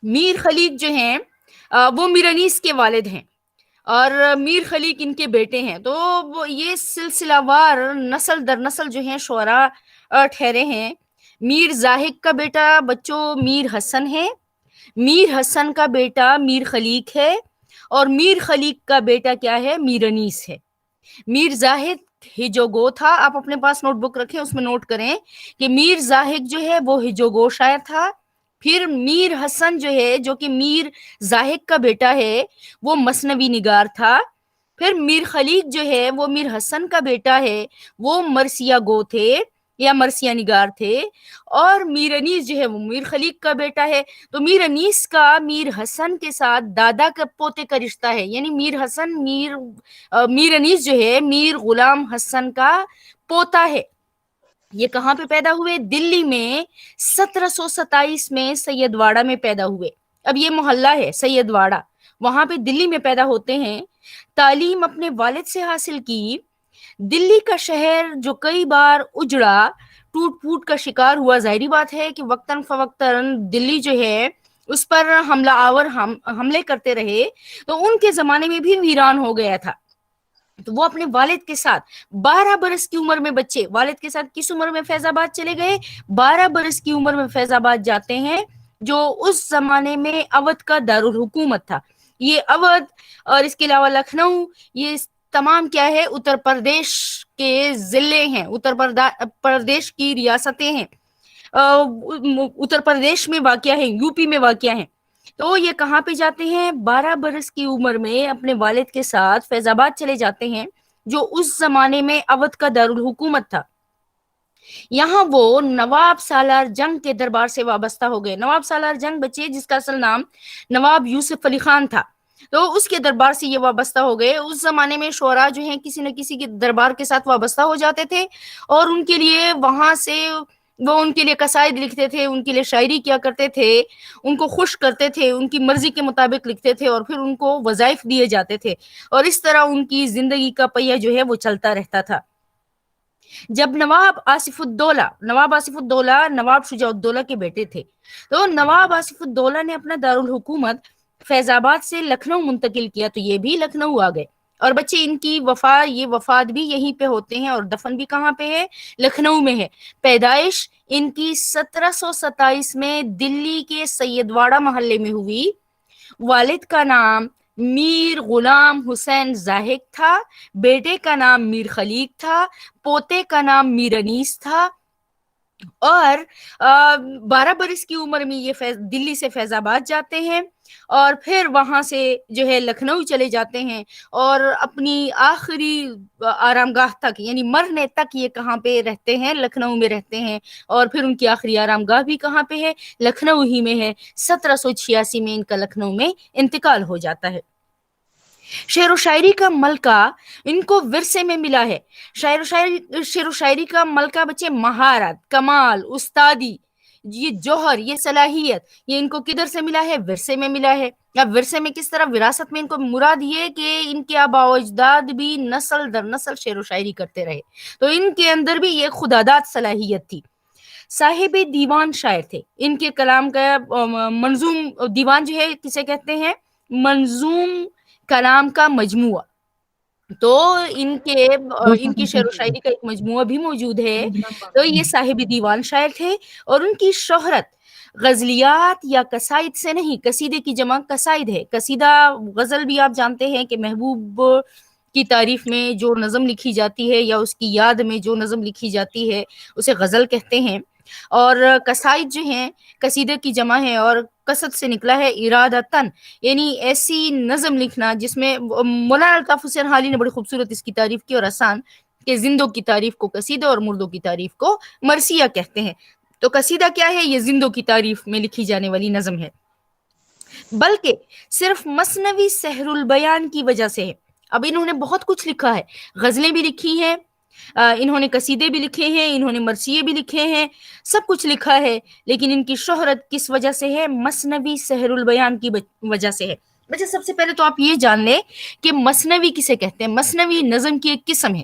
میر خلیق جو ہیں وہ میر انیس کے والد ہیں، اور میر خلیق ان کے بیٹے ہیں۔ تو وہ یہ سلسلہ وار نسل در نسل جو ہیں شعراء ٹھہرے ہیں۔ میر زاہد کا بیٹا بچوں میر حسن ہے، میر حسن کا بیٹا میر خلیق ہے، اور میر خلیق کا بیٹا کیا ہے؟ میر انیس ہے۔ میر زاہد ہجوگو تھا، آپ اپنے پاس نوٹ بک رکھیں، اس میں نوٹ کریں کہ میر زاہد جو ہے وہ ہجوگو شاعر تھا۔ پھر میر حسن جو ہے، جو کہ میر زاہد کا بیٹا ہے، وہ مثنوی نگار تھا۔ پھر میر خلیق جو ہے وہ میر حسن کا بیٹا ہے، وہ مرثیہ گو تھے یا مرثیہ نگار تھے۔ اور میر انیس جو ہے وہ میر خلیق کا بیٹا ہے۔ تو میر انیس کا میر حسن کے ساتھ دادا کا پوتے کا رشتہ ہے، یعنی میر حسن میر انیس جو ہے میر غلام حسن کا پوتا ہے۔ یہ کہاں پہ پیدا ہوئے؟ دلی میں 1727 میں سید واڑہ میں پیدا ہوئے۔ اب یہ محلہ ہے سید واڑہ، وہاں پہ دلی میں پیدا ہوتے ہیں۔ تعلیم اپنے والد سے حاصل کی۔ دلی کا شہر جو کئی بار اجڑا، ٹوٹ پھوٹ کا شکار ہوا، ظاہری بات ہے کہ وقتاً فوقتاً دلی جو ہے اس پر حملہ آور حملے کرتے رہے، تو ان کے زمانے میں بھی ویران ہو گیا تھا۔ تو وہ اپنے والد کے ساتھ 12 برس کی عمر میں، بچے والد کے ساتھ کس عمر میں فیض آباد چلے گئے؟ 12 برس کی عمر میں فیض آباد جاتے ہیں، جو اس زمانے میں اودھ کا دارالحکومت تھا۔ یہ اودھ اور اس کے علاوہ لکھنؤ، یہ تمام کیا ہے؟ اتر پردیش کے ضلع ہیں، اتر پردیش کی ریاستیں ہیں، اتر پردیش میں واقع ہیں، یو پی میں واقع ہیں۔ تو یہ کہاں پہ جاتے ہیں؟ 12 برس کی عمر میں اپنے والد کے ساتھ فیض آباد چلے جاتے ہیں، جو اس زمانے میں اودھ کا دارالحکومت تھا۔ یہاں وہ نواب سالار جنگ کے دربار سے وابستہ ہو گئے۔ نواب سالار جنگ بچے، جس کا اصل نام نواب یوسف علی خان تھا، تو اس کے دربار سے یہ وابستہ ہو گئے۔ اس زمانے میں شعراء جو ہیں کسی نہ کسی کے دربار کے ساتھ وابستہ ہو جاتے تھے، اور ان کے لیے وہاں سے وہ ان کے لیے قصائد لکھتے تھے، ان کے لیے شاعری کیا کرتے تھے، ان کو خوش کرتے تھے، ان کی مرضی کے مطابق لکھتے تھے، اور پھر ان کو وظائف دیے جاتے تھے، اور اس طرح ان کی زندگی کا پہیہ جو ہے وہ چلتا رہتا تھا۔ جب نواب آصف الدولہ نواب شجاع الدولہ کے بیٹے تھے، تو نواب آصف الدولہ نے اپنا دارالحکومت فیض آباد سے لکھنؤ منتقل کیا، تو یہ بھی لکھنؤ آ گئے۔ اور بچے ان کی وفات بھی یہیں پہ ہوتے ہیں، اور دفن بھی کہاں پہ ہے؟ لکھنؤ میں ہے۔ پیدائش ان کی 1727 میں دلی کے سید واڑہ محلے میں ہوئی۔ والد کا نام میر غلام حسین زاہد تھا، بیٹے کا نام میر خلیق تھا، پوتے کا نام میر انیس تھا، اور 12 برس کی عمر میں یہ دلی سے فیض آباد جاتے ہیں، اور پھر وہاں سے جو ہے لکھنؤ چلے جاتے ہیں، اور اپنی آخری آرام گاہ تک، یعنی مرنے تک یہ کہاں پہ رہتے ہیں؟ لکھنؤ میں رہتے ہیں، اور پھر ان کی آخری آرام گاہ بھی کہاں پہ ہے؟ لکھنؤ ہی میں ہے۔ 1786 میں ان کا لکھنؤ میں انتقال ہو جاتا ہے۔ شعر و شاعری کا ملکہ ان کو ورثے میں ملا ہے۔ شعر و شاعری کا ملکہ بچے مہارت، کمال، استادی، یہ جوہر، یہ صلاحیت، یہ ان کو کدھر سے ملا ہے؟ ورثے میں ملا ہے۔ اب ورثے میں کس طرح؟ وراثت میں ان کو مراد یہ کہ ان کے آباء و اجداد بھی نسل در نسل شعر و شاعری کرتے رہے، تو ان کے اندر بھی یہ خداداد صلاحیت تھی۔ صاحب دیوان شاعر تھے۔ ان کے کلام کا منظوم دیوان جو ہے کسے کہتے ہیں؟ منظوم کلام کا مجموعہ۔ تو ان کی شعر و شاعری کا ایک مجموعہ بھی موجود ہے۔ تو یہ صاحب دیوان شاعر تھے، اور ان کی شہرت غزلیات یا قصائد سے نہیں، قصیدے کی جمع قصائد ہے۔ قصیدہ غزل بھی آپ جانتے ہیں کہ محبوب کی تعریف میں جو نظم لکھی جاتی ہے، یا اس کی یاد میں جو نظم لکھی جاتی ہے، اسے غزل کہتے ہیں۔ اور قصائد جو ہیں قصیدے کی جمع ہے، اور قصد سے نکلا ہے ارادتن، یعنی ایسی نظم لکھنا جس میں مولانا الطاف حسین حالی نے بڑی خوبصورت اس کی تعریف کی، اور آسان کہ زندوں کی تعریف کو قصیدہ اور مردوں کی تعریف کو مرثیہ کہتے ہیں۔ تو قصیدہ کیا ہے؟ یہ زندوں کی تعریف میں لکھی جانے والی نظم ہے، بلکہ صرف مثنوی سحر البیان کی وجہ سے ہے۔ اب انہوں نے بہت کچھ لکھا ہے، غزلیں بھی لکھی ہیں، انہوں نے قصیدے بھی لکھے ہیں، انہوں نے مرثیے بھی لکھے ہیں، سب کچھ لکھا ہے، لیکن ان کی شہرت کس وجہ سے ہے؟ مثنوی سحر البیان کی وجہ سے ہے۔ بچہ سب سے پہلے تو آپ یہ جان لیں کہ مثنوی کسے کہتے ہیں۔ مثنوی نظم کی ایک قسم ہے،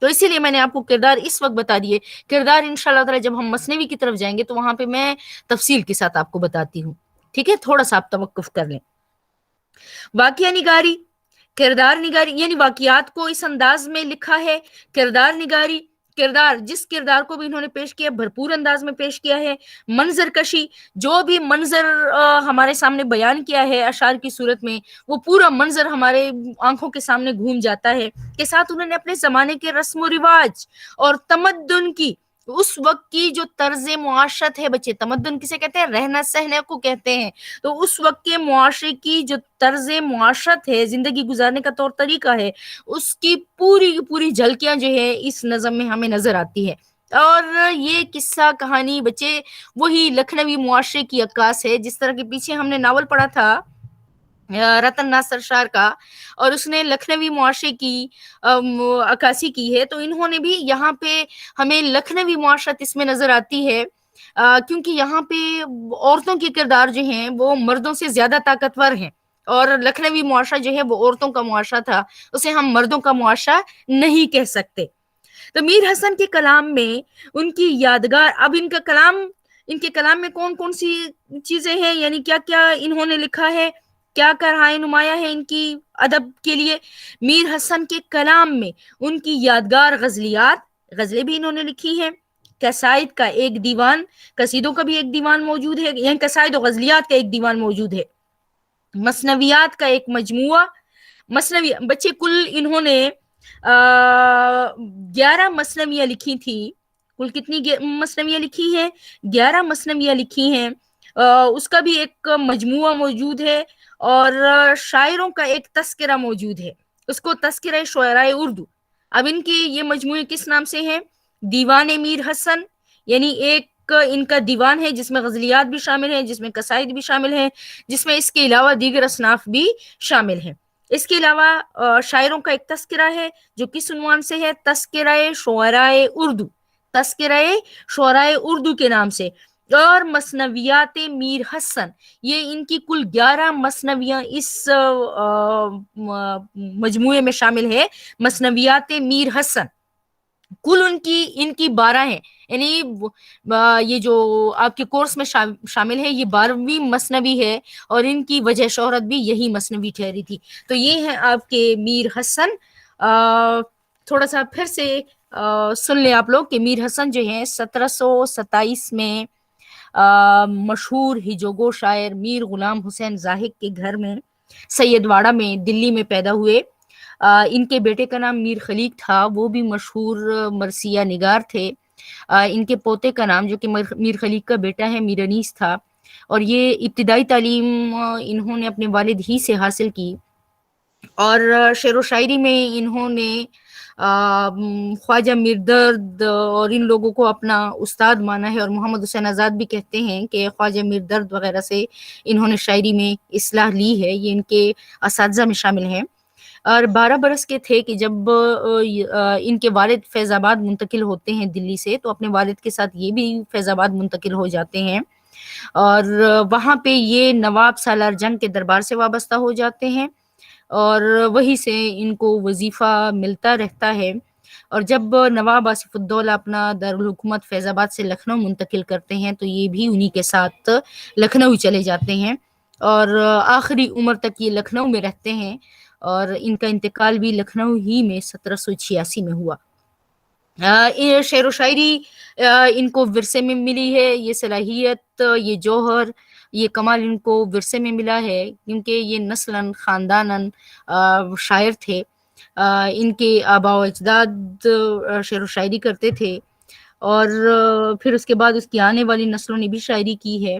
تو اسی لیے میں نے آپ کو کردار اس وقت بتا دیے. کردار انشاءاللہ تعالی جب ہم مثنوی کی طرف جائیں گے تو وہاں پہ میں تفصیل کے ساتھ آپ کو بتاتی ہوں. ٹھیک ہے، تھوڑا سا آپ توقف کر لیں. واقعہ نگاری، کردار نگاری یعنی واقعات کو اس انداز میں لکھا ہے. کردار نگاری، کردار جس کردار کو بھی انہوں نے پیش کیا بھرپور انداز میں پیش کیا ہے. منظر کشی، جو بھی منظر ہمارے سامنے بیان کیا ہے اشعار کی صورت میں، وہ پورا منظر ہمارے آنکھوں کے سامنے گھوم جاتا ہے. کے ساتھ انہوں نے اپنے زمانے کے رسم و رواج اور تمدن کی، اس وقت کی جو طرز معاشرت ہے، بچے تمدن کسے کہتے ہیں؟ رہنا سہنے کو کہتے ہیں. تو اس وقت کے معاشرے کی جو طرز معاشرت ہے، زندگی گزارنے کا طور طریقہ ہے، اس کی پوری پوری جھلکیاں جو ہے اس نظم میں ہمیں نظر آتی ہے. اور یہ قصہ کہانی بچے وہی لکھنوی معاشرے کی عکاس ہے. جس طرح کے پیچھے ہم نے ناول پڑھا تھا رتن ناصر شار کا، اور اس نے لکھنوی معاشرے کی عکاسی کی ہے، تو انہوں نے بھی یہاں پہ ہمیں لکھنوی معاشرت اس میں نظر آتی ہے. کیونکہ یہاں پہ عورتوں کے کردار جو ہیں وہ مردوں سے زیادہ طاقتور ہیں، اور لکھنوی معاشرہ جو ہے وہ عورتوں کا معاشرہ تھا، اسے ہم مردوں کا معاشرہ نہیں کہہ سکتے. تو میر حسن کے کلام میں ان کی یادگار، اب ان کے کلام میں کون کون سی چیزیں ہیں، یعنی کیا کیا انہوں نے لکھا ہے، کیا کیا نمایاں ہے ان کی ادب کے لیے. میر حسن کے کلام میں ان کی یادگار غزلیات، غزلیں بھی انہوں نے لکھی ہیں. قصائد کا ایک دیوان، قصیدوں کا بھی ایک دیوان موجود ہے، یعنی قصائد و غزلیات کا ایک دیوان موجود ہے. مثنویات کا ایک مجموعہ، مثنوی بچے کل انہوں نے 11 مثنویاں لکھی تھی. کل کتنی مثنویاں لکھی ہیں؟ 11 مثنویاں لکھی ہیں. اس کا بھی ایک مجموعہ موجود ہے، اور شاعروں کا ایک تذکرہ موجود ہے، اس کو تذکرہ شعراء اردو. اب ان کے یہ مجموعے کس نام سے ہیں؟ دیوان میر حسن، یعنی ایک ان کا دیوان ہے جس میں غزلیات بھی شامل ہیں، جس میں قصائد بھی شامل ہیں، جس میں اس کے علاوہ دیگر اصناف بھی شامل ہیں. اس کے علاوہ شاعروں کا ایک تذکرہ ہے جو کس عنوان سے ہے؟ تذکرہ شعراء اردو، تذکرہ شعراء اردو کے نام سے. اور مثنویات میر حسن، یہ ان کی کل 11 مثنویاں اس مجموعے میں شامل ہے. مثنویات میر حسن کل ان کی 12 ہیں، یعنی یہ جو آپ کے کورس میں شامل ہے یہ 12ویں مثنوی ہے، اور ان کی وجہ شہرت بھی یہی مثنوی ٹھہری تھی. تو یہ ہیں آپ کے میر حسن. تھوڑا سا پھر سے سن لیں آپ لوگ کہ میر حسن جو ہیں 1727 میں مشہور ہجوگو شاعر میر غلام حسین زاہد کے گھر میں سید واڑہ میں دلی میں پیدا ہوئے. ان کے بیٹے کا نام میر خلیق تھا، وہ بھی مشہور مرثیہ نگار تھے. ان کے پوتے کا نام جو کہ میر خلیق کا بیٹا ہے میر انیس تھا، اور یہ ابتدائی تعلیم انہوں نے اپنے والد ہی سے حاصل کی. اور شعر و شاعری میں انہوں نے خواجہ میر درد اور ان لوگوں کو اپنا استاد مانا ہے، اور محمد حسین آزاد بھی کہتے ہیں کہ خواجہ میر درد وغیرہ سے انہوں نے شاعری میں اصلاح لی ہے، یہ ان کے اساتذہ میں شامل ہیں. اور 12 برس کے تھے کہ جب ان کے والد فیض آباد منتقل ہوتے ہیں دلی سے، تو اپنے والد کے ساتھ یہ بھی فیض آباد منتقل ہو جاتے ہیں، اور وہاں پہ یہ نواب سالار جنگ کے دربار سے وابستہ ہو جاتے ہیں، اور وہی سے ان کو وظیفہ ملتا رہتا ہے. اور جب نواب آصف الدولہ اپنا دارالحکومت فیض آباد سے لکھنؤ منتقل کرتے ہیں تو یہ بھی انہی کے ساتھ لکھنؤ چلے جاتے ہیں، اور آخری عمر تک یہ لکھنؤ میں رہتے ہیں، اور ان کا انتقال بھی لکھنؤ ہی میں 1786 میں ہوا. شعر و شاعری ان کو ورثے میں ملی ہے، یہ صلاحیت، یہ جوہر، یہ کمال ان کو ورثے میں ملا ہے، کیونکہ یہ نسلاً خانداناً شاعر تھے. ان کے آباء و اجداد شعر و شاعری کرتے تھے، اور پھر اس کے بعد اس کی آنے والی نسلوں نے بھی شاعری کی ہے.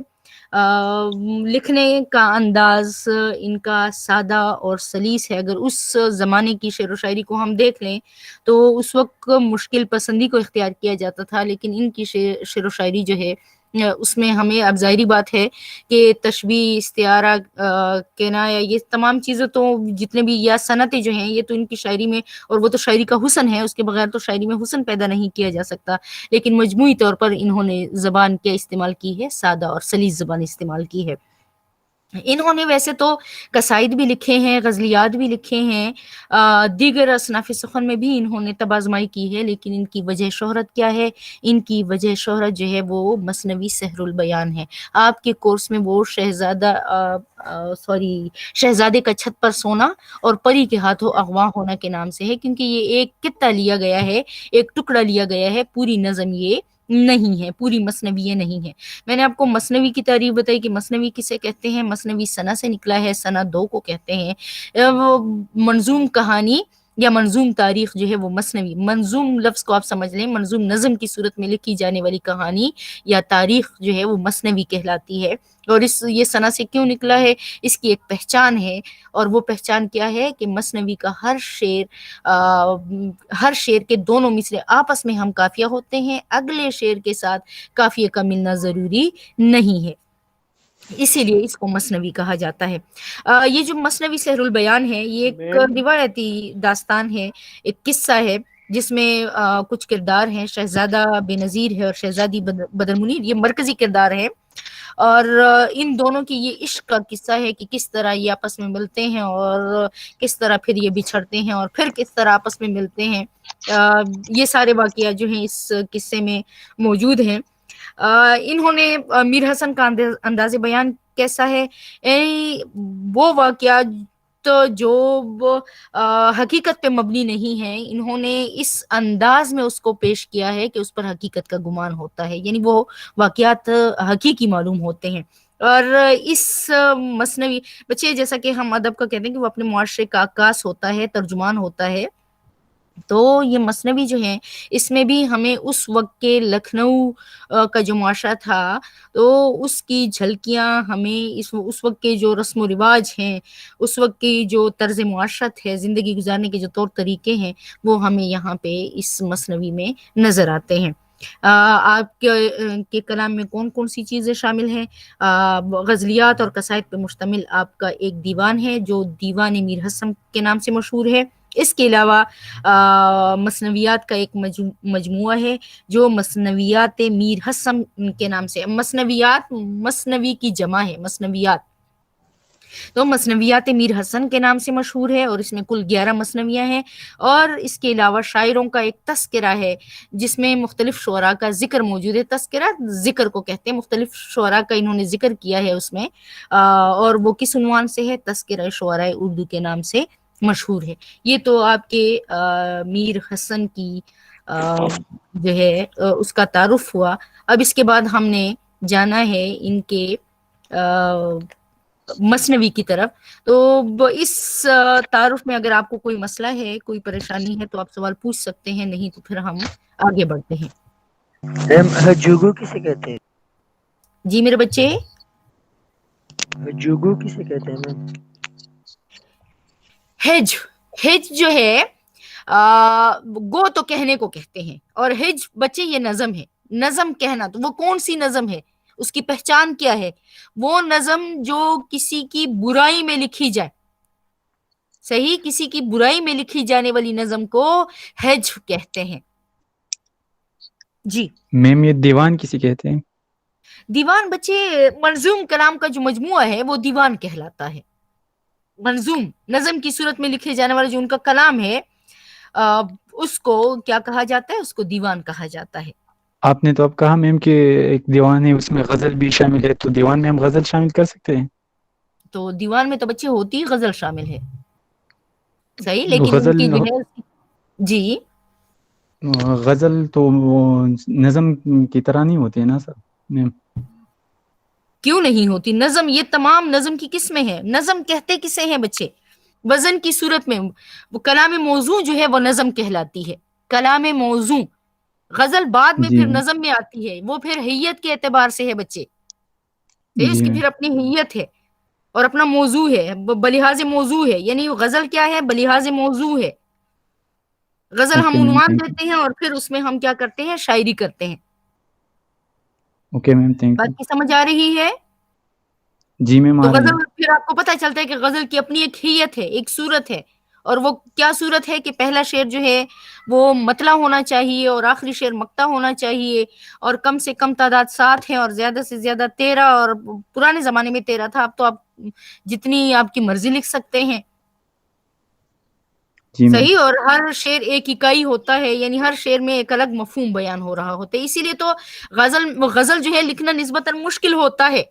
لکھنے کا انداز ان کا سادہ اور سلیس ہے. اگر اس زمانے کی شعر و شاعری کو ہم دیکھ لیں تو اس وقت مشکل پسندی کو اختیار کیا جاتا تھا، لیکن ان کی شعر و شاعری جو ہے اس میں ہمیں اب ظاہری بات ہے کہ تشبیہ، استعارہ، کنایہ، یہ تمام چیزیں تو جتنے بھی یا صنعتیں جو ہیں یہ تو ان کی شاعری میں، اور وہ تو شاعری کا حسن ہے، اس کے بغیر تو شاعری میں حسن پیدا نہیں کیا جا سکتا. لیکن مجموعی طور پر انہوں نے زبان کیا استعمال کی ہے؟ سادہ اور سلیس زبان استعمال کی ہے. انہوں نے ویسے تو قصائد بھی لکھے ہیں، غزلیات بھی لکھے ہیں، دیگر اصناف سخن میں بھی انہوں نے طبع کی ہے، لیکن ان کی وجہ شہرت کیا ہے؟ ان کی وجہ شہرت جو ہے وہ مثنوی سحر البیان ہے۔ آپ کے کورس میں وہ شہزادے کا چھت پر سونا اور پری کے ہاتھوں اغوا ہونا کے نام سے ہے، کیونکہ یہ ایک قطعہ لیا گیا ہے، ایک ٹکڑا لیا گیا ہے، پوری نظم یہ نہیں ہے، پوری مثنوی یہ نہیں ہے۔ میں نے آپ کو مثنوی کی تعریف بتائی کہ مثنوی کسے کہتے ہیں۔ مثنوی ثنا سے نکلا ہے، ثنا 2 کو کہتے ہیں۔ وہ منظوم کہانی یا منظوم تاریخ جو ہے وہ مثنوی، منظوم لفظ کو آپ سمجھ لیں، منظوم نظم کی صورت میں لکھی جانے والی کہانی یا تاریخ جو ہے وہ مثنوی کہلاتی ہے۔ اور یہ ثنا سے کیوں نکلا ہے؟ اس کی ایک پہچان ہے، اور وہ پہچان کیا ہے کہ مثنوی کا ہر شعر کے دونوں مصرے آپس میں ہم قافیہ ہوتے ہیں، اگلے شعر کے ساتھ قافیے کا ملنا ضروری نہیں ہے، اسی لیے اس کو مثنوی کہا جاتا ہے۔ یہ جو مثنوی سحر البیان ہے، یہ ایک میم روایتی داستان ہے، ایک قصہ ہے، جس میں کچھ کردار ہیں، شہزادہ بے نظیر ہے اور شہزادی بدر منیر، یہ مرکزی کردار ہے، اور ان دونوں کی یہ عشق کا قصہ ہے کہ کس طرح یہ آپس میں ملتے ہیں اور کس طرح پھر یہ بچھڑتے ہیں اور پھر کس طرح آپس میں ملتے ہیں۔ یہ سارے واقعات جو ہیں اس قصے میں موجود ہیں۔ انہوں نے میر حسن کا انداز بیان کیسا ہے؟ وہ واقعات تو جو حقیقت پہ مبنی نہیں ہے، انہوں نے اس انداز میں اس کو پیش کیا ہے کہ اس پر حقیقت کا گمان ہوتا ہے، یعنی وہ واقعات حقیقی معلوم ہوتے ہیں۔ اور اس مثنوی بچے، جیسا کہ ہم ادب کا کہتے ہیں کہ وہ اپنے معاشرے کا عکاس ہوتا ہے، ترجمان ہوتا ہے، تو یہ مثنوی جو ہے اس میں بھی ہمیں اس وقت کے لکھنؤ کا جو معاشرہ تھا تو اس کی جھلکیاں ہمیں اس وقت کے جو رسم و رواج ہیں، اس وقت کی جو طرز معاشرت ہے، زندگی گزارنے کے جو طور طریقے ہیں، وہ ہمیں یہاں پہ اس مثنوی میں نظر آتے ہیں۔ آپ کے کلام میں کون کون سی چیزیں شامل ہیں؟ غزلیات اور قصائد پہ مشتمل آپ کا ایک دیوان ہے جو دیوان میر حسن کے نام سے مشہور ہے۔ اس کے علاوہ مثنویات کا ایک مجموعہ ہے جو مثنویات میر حسن کے نام سے، مثنویات مثنوی کی جمع ہے، مثنویات تو مثنویات میر حسن کے نام سے مشہور ہے، اور اس میں کل 11 مثنویاں ہیں۔ اور اس کے علاوہ شاعروں کا ایک تذکرہ ہے جس میں مختلف شعراء کا ذکر موجود ہے۔ تذکرہ ذکر کو کہتے ہیں، مختلف شعراء کا انہوں نے ذکر کیا ہے اس میں، اور وہ کس عنوان سے ہے؟ تذکرہ شعراء اردو کے نام سے مشہور ہے۔ یہ تو آپ کے میر حسن کی جو ہے اس کا تعارف ہوا۔ اب اس کے بعد ہم نے جانا ہے ان کے مثنوی کی طرف۔ تو اس تعارف میں اگر آپ کو کوئی مسئلہ ہے، کوئی پریشانی ہے، تو آپ سوال پوچھ سکتے ہیں، نہیں تو پھر ہم آگے بڑھتے ہیں۔ میم ہجوگو کسے کہتے ہیں؟ جی میرے بچے، ہجوگو کسے کہتے ہیں میم؟ ہج ہج جو ہے گو تو کہنے کو کہتے ہیں، اور ہج بچے یہ نظم ہے، نظم کہنا۔ تو وہ کون سی نظم ہے؟ اس کی پہچان کیا ہے؟ وہ نظم جو کسی کی برائی میں لکھی جائے، صحیح، کسی کی برائی میں لکھی جانے والی نظم کو ہج کہتے ہیں۔ جی میم یہ دیوان کسی کہتے ہیں؟ دیوان بچے منظوم کلام کا جو مجموعہ ہے وہ دیوان کہلاتا ہے۔ منظوم نظم کی صورت میں لکھے جانے والا جو ان کا کلام ہے اس کو کیا کہا جاتا ہے؟ اس کو دیوان کہا جاتا ہے۔ آپ نے تو اب کہا میم کہ ایک دیوان ہے، اس میں غزل بھی شامل ہے، تو دیوان میں ہم غزل شامل کر سکتے ہیں؟ تو دیوان میں تو بچے ہوتی غزل شامل ہے، صحیح، لیکن ان غزل کی جو ہے، جی غزل تو وہ نظم کی طرح نہیں ہوتی ہے نا سر میم؟ کیوں نہیں ہوتی؟ نظم، یہ تمام نظم کی قسمیں ہیں۔ نظم کہتے کسے ہیں بچے؟ وزن کی صورت میں وہ کلام موضوع جو ہے وہ نظم کہلاتی ہے، کلام موضوع۔ غزل بعد میں جی پھر میم، نظم میں آتی ہے، وہ پھر حیت کے اعتبار سے ہے بچے، اس جی کی میم، پھر اپنی حیت ہے اور اپنا موضوع ہے، بلحاظ موضوع ہے، یعنی غزل کیا ہے؟ بلحاظ موضوع ہے۔ غزل اوکے ہم میم، عنوان تھینک یو، دیتے ہیں اور پھر اس میں ہم کیا کرتے ہیں؟ شاعری کرتے ہیں۔ اوکے میم، تھینک یو، بات کی سمجھ آ رہی ہے؟ جی میم تو آ رہی ہے، غزل پھر آپ کو پتہ چلتا ہے کہ غزل کی اپنی ایک حیت ہے، ایک صورت ہے، اور وہ کیا صورت ہے کہ پہلا شعر جو ہے وہ مطلع ہونا چاہیے اور آخری شعر مقطع ہونا چاہیے، اور کم سے کم تعداد 7 ہے اور زیادہ سے زیادہ 13، اور پرانے زمانے میں 13 تھا، اب تو آپ جتنی آپ کی مرضی لکھ سکتے ہیں. جی میم. صحیح. اور ہر شعر ایک اکائی ہوتا ہے، یعنی ہر شعر میں ایک الگ مفہوم بیان ہو رہا ہوتا ہے، اسی لیے تو غزل جو ہے لکھنا نسبتاً مشکل ہوتا ہے.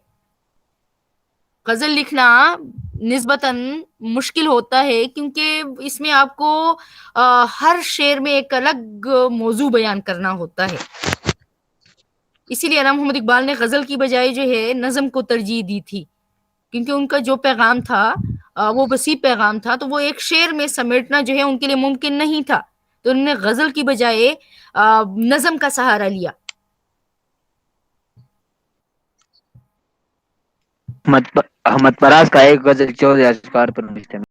غزل لکھنا نسبتاً مشکل ہوتا ہے کیونکہ اس میں آپ کو ہر شعر میں ایک الگ موضوع بیان کرنا ہوتا ہے. اسی لیے علامہ محمد اقبال نے غزل کی بجائے جو ہے نظم کو ترجیح دی تھی، کیونکہ ان کا جو پیغام تھا وہ وسیع پیغام تھا، تو وہ ایک شعر میں سمیٹنا جو ہے ان کے لیے ممکن نہیں تھا، تو انہوں نے غزل کی بجائے نظم کا سہارا لیا. احمد پراز کا ایک غزل 14 اشعار پر مشتمل